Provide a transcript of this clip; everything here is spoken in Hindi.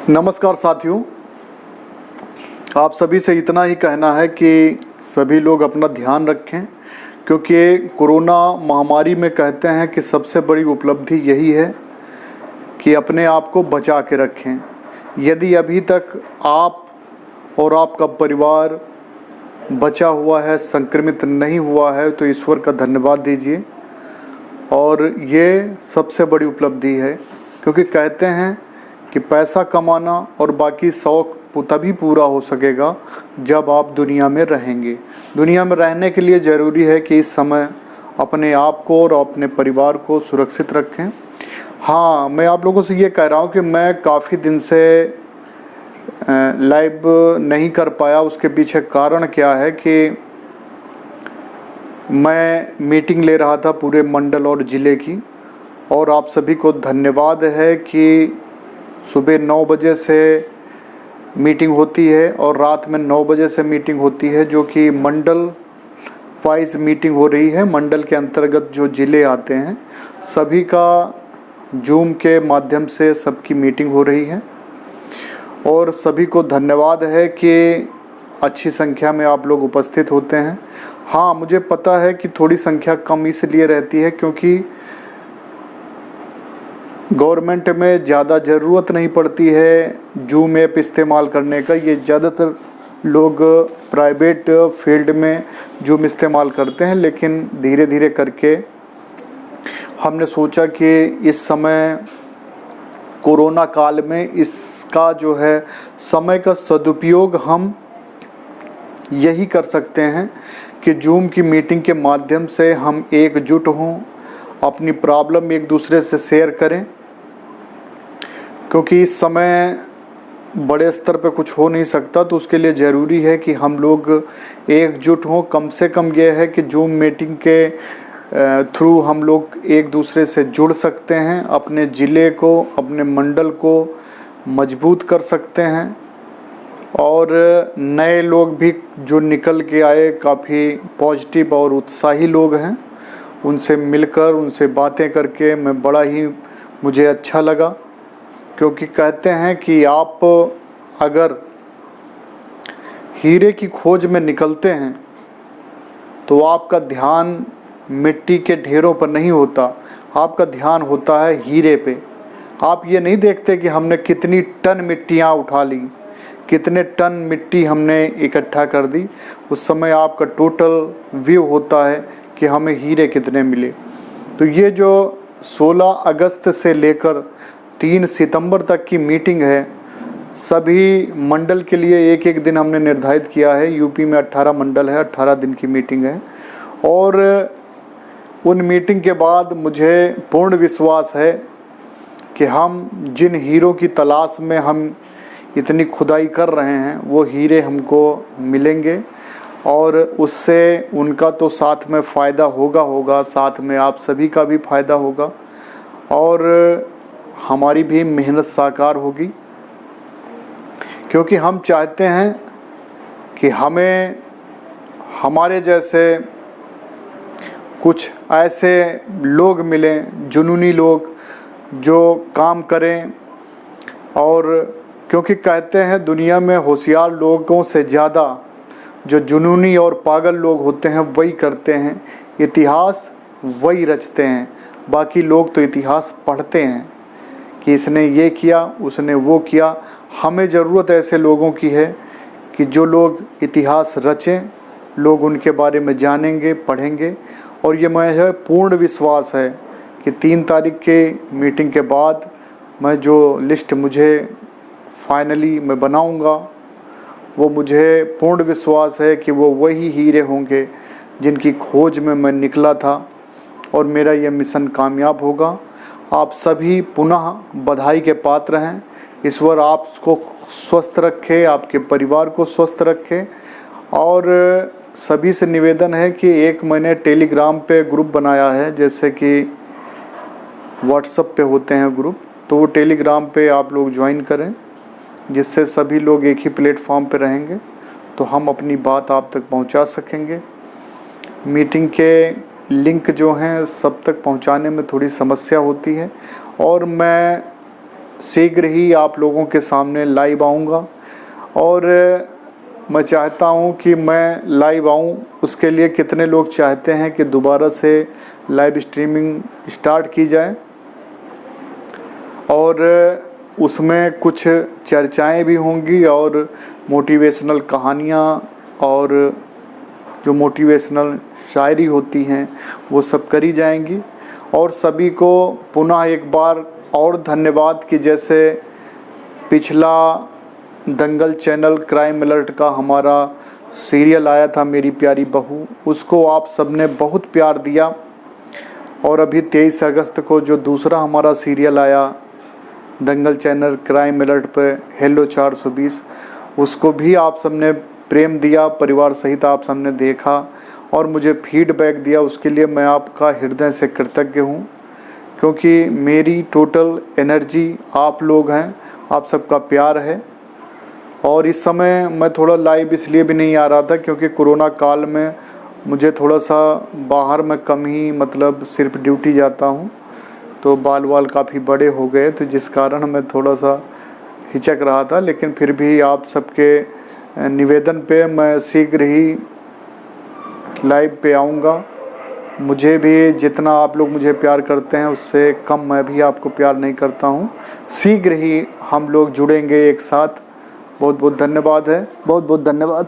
नमस्कार साथियों, आप सभी से इतना ही कहना है कि सभी लोग अपना ध्यान रखें, क्योंकि कोरोना महामारी में कहते हैं कि सबसे बड़ी उपलब्धि यही है कि अपने आप को बचा के रखें। यदि अभी तक आप और आपका परिवार बचा हुआ है, संक्रमित नहीं हुआ है, तो ईश्वर का धन्यवाद दीजिए। और ये सबसे बड़ी उपलब्धि है, क्योंकि कहते हैं कि पैसा कमाना और बाकी शौक तभी पूरा हो सकेगा जब आप दुनिया में रहेंगे। दुनिया में रहने के लिए ज़रूरी है कि इस समय अपने आप को और अपने परिवार को सुरक्षित रखें। हाँ, मैं आप लोगों से ये कह रहा हूँ कि मैं काफ़ी दिन से लाइव नहीं कर पाया। उसके पीछे कारण क्या है कि मैं मीटिंग ले रहा था पूरे मंडल और ज़िले की, और आप सभी को धन्यवाद है कि सुबह 9 बजे से मीटिंग होती है और रात में 9 बजे से मीटिंग होती है, जो कि मंडल वाइज मीटिंग हो रही है। मंडल के अंतर्गत जो ज़िले आते हैं सभी का जूम के माध्यम से सबकी मीटिंग हो रही है, और सभी को धन्यवाद है कि अच्छी संख्या में आप लोग उपस्थित होते हैं। हाँ, मुझे पता है कि थोड़ी संख्या कम इसलिए रहती है क्योंकि गवर्नमेंट में ज़्यादा ज़रूरत नहीं पड़ती है जूम ऐप इस्तेमाल करने का। ये ज़्यादातर लोग प्राइवेट फील्ड में जूम इस्तेमाल करते हैं, लेकिन धीरे धीरे करके हमने सोचा कि इस समय कोरोना काल में इसका जो है समय का सदुपयोग हम यही कर सकते हैं कि जूम की मीटिंग के माध्यम से हम एकजुट हों, अपनी प्रॉब्लम एक दूसरे से शेयर करें, क्योंकि इस समय बड़े स्तर पे कुछ हो नहीं सकता। तो उसके लिए ज़रूरी है कि हम लोग एकजुट हों। कम से कम ये है कि जूम मीटिंग के थ्रू हम लोग एक दूसरे से जुड़ सकते हैं, अपने ज़िले को, अपने मंडल को मजबूत कर सकते हैं। और नए लोग भी जो निकल के आए, काफ़ी पॉजिटिव और उत्साही लोग हैं, उनसे मिलकर, उनसे बातें करके मैं बड़ा ही मुझे अच्छा लगा। क्योंकि कहते हैं कि आप अगर हीरे की खोज में निकलते हैं तो आपका ध्यान मिट्टी के ढेरों पर नहीं होता, आपका ध्यान होता है हीरे पे। आप ये नहीं देखते कि हमने कितनी टन मिट्टियाँ उठा ली, कितने टन मिट्टी हमने इकट्ठा कर दी। उस समय आपका टोटल व्यू होता है कि हमें हीरे कितने मिले। तो ये जो 16 अगस्त से लेकर 3 सितंबर तक की मीटिंग है, सभी मंडल के लिए एक एक दिन हमने निर्धारित किया है। यूपी में 18 मंडल है, 18 दिन की मीटिंग है। और उन मीटिंग के बाद मुझे पूर्ण विश्वास है कि हम जिन हीरों की तलाश में हम इतनी खुदाई कर रहे हैं, वो हीरे हमको मिलेंगे, और उससे उनका तो साथ में फ़ायदा होगा, साथ में आप सभी का भी फ़ायदा होगा, और हमारी भी मेहनत साकार होगी। क्योंकि हम चाहते हैं कि हमें हमारे जैसे कुछ ऐसे लोग मिलें, जुनूनी लोग, जो काम करें। और क्योंकि कहते हैं दुनिया में होशियार लोगों से ज़्यादा जो जुनूनी और पागल लोग होते हैं वही करते हैं, इतिहास वही रचते हैं। बाकी लोग तो इतिहास पढ़ते हैं कि इसने ये किया, उसने वो किया। हमें ज़रूरत ऐसे लोगों की है कि जो लोग इतिहास रचें, लोग उनके बारे में जानेंगे, पढ़ेंगे। और ये मुझे पूर्ण विश्वास है कि 3 तारीख के मीटिंग के बाद मैं जो लिस्ट मुझे फाइनली मैं बनाऊंगा, वो मुझे पूर्ण विश्वास है कि वो वही हीरे होंगे जिनकी खोज में मैं निकला था, और मेरा ये मिशन कामयाब होगा। आप सभी पुनः बधाई के पात्र हैं। ईश्वर आपको स्वस्थ रखे, आपके परिवार को स्वस्थ रखे। और सभी से निवेदन है कि एक मैंने टेलीग्राम पे ग्रुप बनाया है, जैसे कि व्हाट्सएप पे होते हैं ग्रुप, तो वो टेलीग्राम पे आप लोग ज्वाइन करें, जिससे सभी लोग एक ही प्लेटफॉर्म पे रहेंगे, तो हम अपनी बात आप तक पहुंचा सकेंगे। मीटिंग के लिंक जो हैं सब तक पहुंचाने में थोड़ी समस्या होती है, और मैं शीघ्र ही आप लोगों के सामने लाइव आऊँगा। और मैं चाहता हूँ कि मैं लाइव आऊँ, उसके लिए कितने लोग चाहते हैं कि दोबारा से लाइव स्ट्रीमिंग स्टार्ट की जाए और उसमें कुछ चर्चाएं भी होंगी और मोटिवेशनल कहानियाँ और जो मोटिवेशनल शायरी होती हैं वो सब करी जाएंगी। और सभी को पुनः एक बार और धन्यवाद कि जैसे पिछला दंगल चैनल क्राइम अलर्ट का हमारा सीरियल आया था मेरी प्यारी बहू, उसको आप सबने बहुत प्यार दिया। और अभी 23 अगस्त को जो दूसरा हमारा सीरियल आया दंगल चैनल क्राइम अलर्ट पर हेलो 420, उसको भी आप सबने प्रेम दिया, परिवार सहित आप सबने देखा और मुझे फीडबैक दिया। उसके लिए मैं आपका हृदय से कृतज्ञ हूँ, क्योंकि मेरी टोटल एनर्जी आप लोग हैं, आप सबका प्यार है। और इस समय मैं थोड़ा लाइव इसलिए भी नहीं आ रहा था क्योंकि कोरोना काल में मुझे थोड़ा सा बाहर में कम ही मतलब सिर्फ ड्यूटी जाता हूँ, तो बाल वाल काफ़ी बड़े हो गए, तो जिस कारण मैं थोड़ा सा हिचक रहा था। लेकिन फिर भी आप सबके निवेदन पे मैं शीघ्र ही लाइव पे आऊँगा। मुझे भी जितना आप लोग मुझे प्यार करते हैं उससे कम मैं भी आपको प्यार नहीं करता हूँ। शीघ्र ही हम लोग जुड़ेंगे एक साथ। बहुत बहुत धन्यवाद है, बहुत बहुत धन्यवाद।